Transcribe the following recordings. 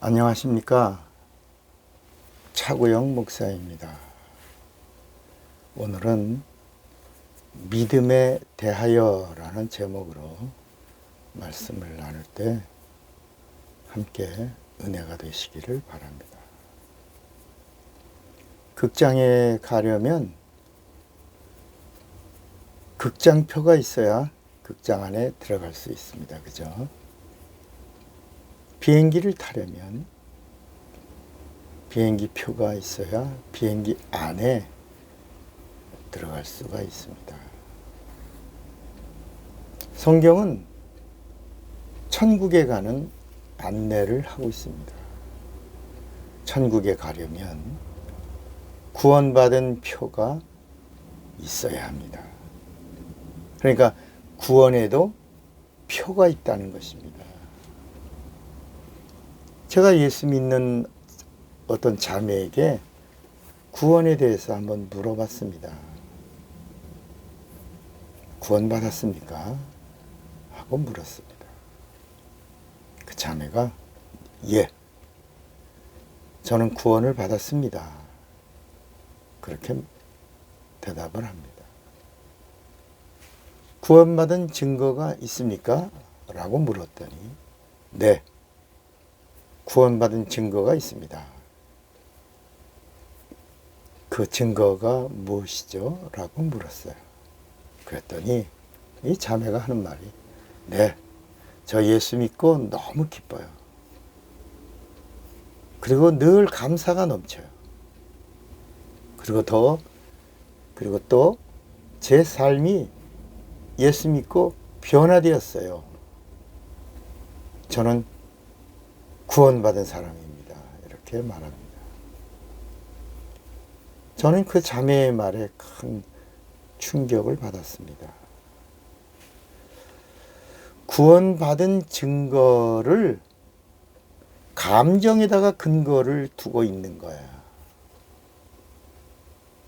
안녕하십니까. 차구영 목사입니다. 오늘은 믿음에 대하여라는 제목으로 말씀을 나눌 때 함께 은혜가 되시기를 바랍니다. 극장에 가려면 극장표가 있어야 극장 안에 들어갈 수 있습니다. 그죠? 비행기를 타려면 비행기 표가 있어야 비행기 안에 들어갈 수가 있습니다. 성경은 천국에 가는 안내를 하고 있습니다. 천국에 가려면 구원받은 표가 있어야 합니다. 그러니까 구원에도 표가 있다는 것입니다. 제가 예수 믿는 어떤 자매에게 구원에 대해서 한번 물어봤습니다. 구원받았습니까? 하고 물었습니다. 그 자매가 예, 저는 구원을 받았습니다. 그렇게 대답을 합니다. 구원받은 증거가 있습니까? 라고 물었더니 네, 구원받은 증거가 있습니다. 그 증거가 무엇이죠? 라고 물었어요. 그랬더니 이 자매가 하는 말이 네, 저 예수 믿고 너무 기뻐요. 그리고 늘 감사가 넘쳐요. 그리고 또 제 삶이 예수 믿고 변화되었어요. 저는 구원받은 사람입니다. 이렇게 말합니다. 저는 그 자매의 말에 큰 충격을 받았습니다. 구원받은 증거를 감정에다가 근거를 두고 있는 거야.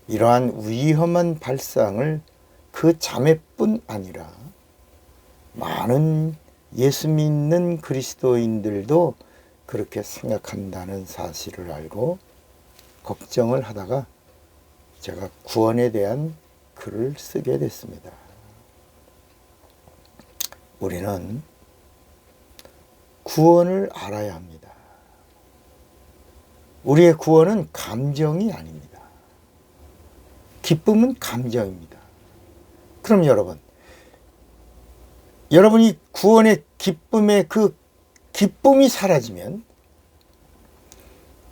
이러한 위험한 발상을 그 자매뿐 아니라 많은 예수 믿는 그리스도인들도 그렇게 생각한다는 사실을 알고 걱정을 하다가 제가 구원에 대한 글을 쓰게 됐습니다. 우리는 구원을 알아야 합니다. 우리의 구원은 감정이 아닙니다. 기쁨은 감정입니다. 그럼 여러분이 구원의 기쁨의 그 기쁨이 사라지면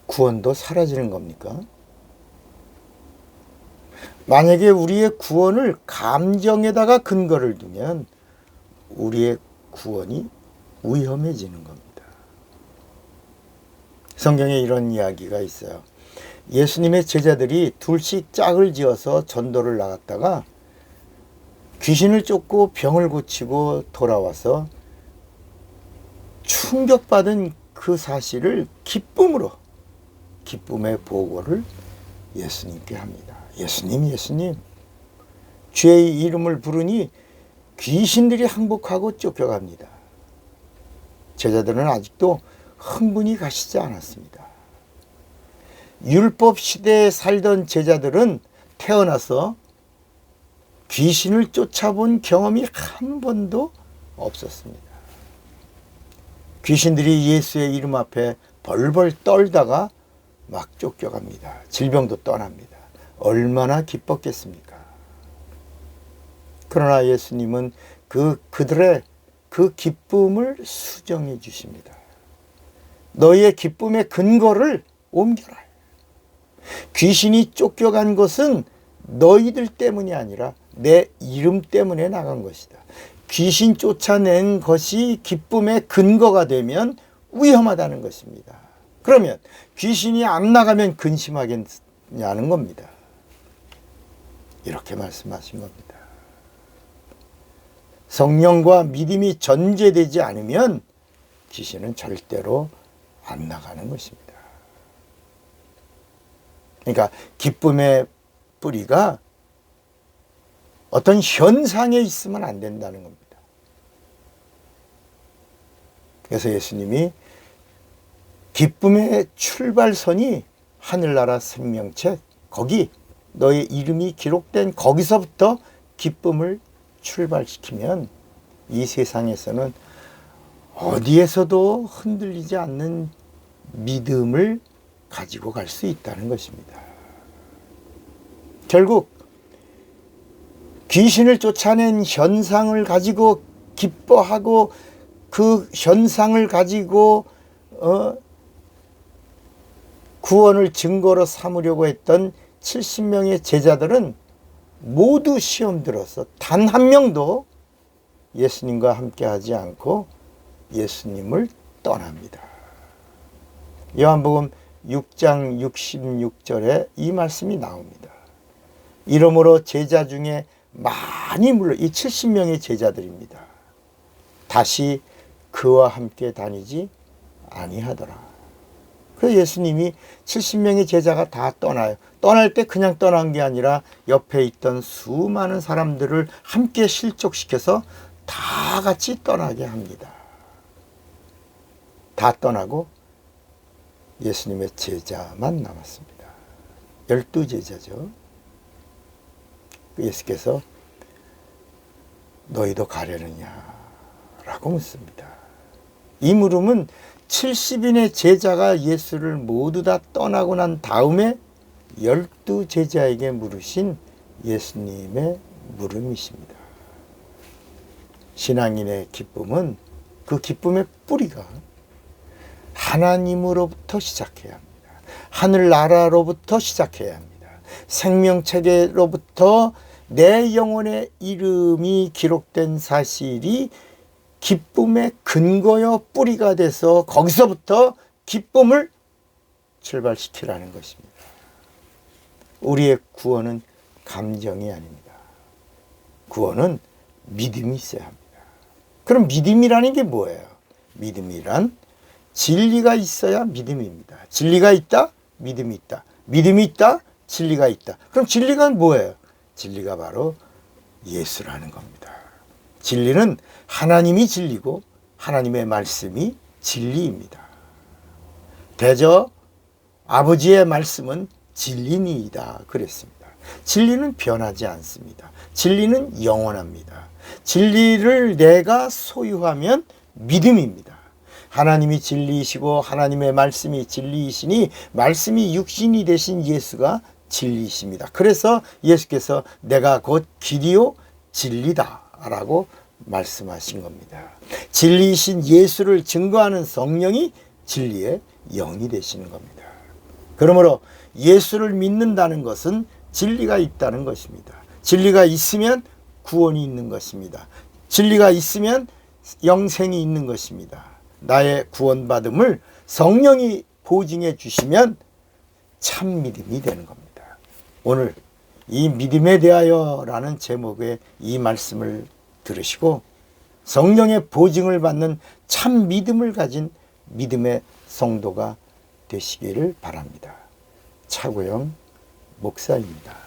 구원도 사라지는 겁니까? 만약에 우리의 구원을 감정에다가 근거를 두면 우리의 구원이 위험해지는 겁니다. 성경에 이런 이야기가 있어요. 예수님의 제자들이 둘씩 짝을 지어서 전도를 나갔다가 귀신을 쫓고 병을 고치고 돌아와서 충격받은 그 사실을 기쁨의 보고를 예수님께 합니다. 예수님, 주의 이름을 부르니 귀신들이 항복하고 쫓겨갑니다. 제자들은 아직도 흥분이 가시지 않았습니다. 율법 시대에 살던 제자들은 태어나서 귀신을 쫓아본 경험이 한 번도 없었습니다. 귀신들이 예수의 이름 앞에 벌벌 떨다가 막 쫓겨갑니다. 질병도 떠납니다. 얼마나 기뻤겠습니까? 그러나 예수님은 그들의 그 기쁨을 수정해 주십니다. 너희의 기쁨의 근거를 옮겨라. 귀신이 쫓겨간 것은 너희들 때문이 아니라 내 이름 때문에 나간 것이다. 귀신 쫓아낸 것이 기쁨의 근거가 되면 위험하다는 것입니다. 그러면 귀신이 안 나가면 근심하겠냐는 겁니다. 이렇게 말씀하신 겁니다. 성령과 믿음이 전제되지 않으면 귀신은 절대로 안 나가는 것입니다. 그러니까 기쁨의 뿌리가 어떤 현상에 있으면 안 된다는 겁니다. 그래서 예수님이 기쁨의 출발선이 하늘나라 생명책, 거기 너의 이름이 기록된 거기서부터 기쁨을 출발시키면 이 세상에서는 어디에서도 흔들리지 않는 믿음을 가지고 갈 수 있다는 것입니다. 결국 귀신을 쫓아낸 현상을 가지고 기뻐하고 그 현상을 가지고 구원을 증거로 삼으려고 했던 70명의 제자들은 모두 시험 들어서 단 한 명도 예수님과 함께하지 않고 예수님을 떠납니다. 요한복음 6장 66절에 이 말씀이 나옵니다. 이러므로 제자 중에 많이 물러 이 70명의 제자들입니다. 다시 그와 함께 다니지 아니하더라. 그래서 예수님이 70명의 제자가 다 떠나요. 떠날 때 그냥 떠난 게 아니라 옆에 있던 수많은 사람들을 함께 실족시켜서 다 같이 떠나게 합니다. 다 떠나고 예수님의 제자만 남았습니다. 12제자죠. 예수께서 너희도 가려느냐? 라고 묻습니다. 이 물음은 70인의 제자가 예수를 모두 다 떠나고 난 다음에 12제자에게 물으신 예수님의 물음이십니다. 신앙인의 기쁨은 그 기쁨의 뿌리가 하나님으로부터 시작해야 합니다. 하늘나라로부터 시작해야 합니다. 생명책에로부터 내 영혼의 이름이 기록된 사실이 기쁨의 근거여 뿌리가 돼서 거기서부터 기쁨을 출발시키라는 것입니다. 우리의 구원은 감정이 아닙니다. 구원은 믿음이 있어야 합니다. 그럼 믿음이라는 게 뭐예요? 믿음이란 진리가 있어야 믿음입니다. 진리가 있다? 믿음이 있다. 믿음이 있다? 진리가 있다. 그럼 진리가 뭐예요? 진리가 바로 예수라는 겁니다. 진리는 하나님이 진리고 하나님의 말씀이 진리입니다. 대저 아버지의 말씀은 진리니이다 그랬습니다. 진리는 변하지 않습니다. 진리는 영원합니다. 진리를 내가 소유하면 믿음입니다. 하나님이 진리이시고 하나님의 말씀이 진리이시니 말씀이 육신이 되신 예수가 진리이십니다. 그래서 예수께서 내가 곧 길이요 진리다 라고 말씀하신 겁니다. 진리이신 예수를 증거하는 성령이 진리의 영이 되시는 겁니다. 그러므로 예수를 믿는다는 것은 진리가 있다는 것입니다. 진리가 있으면 구원이 있는 것입니다. 진리가 있으면 영생이 있는 것입니다. 나의 구원받음을 성령이 보증해 주시면 참 믿음이 되는 겁니다. 오늘 이 믿음에 대하여 라는 제목의 이 말씀을 들으시고 성령의 보증을 받는 참 믿음을 가진 믿음의 성도가 되시기를 바랍니다. 차고영 목사입니다.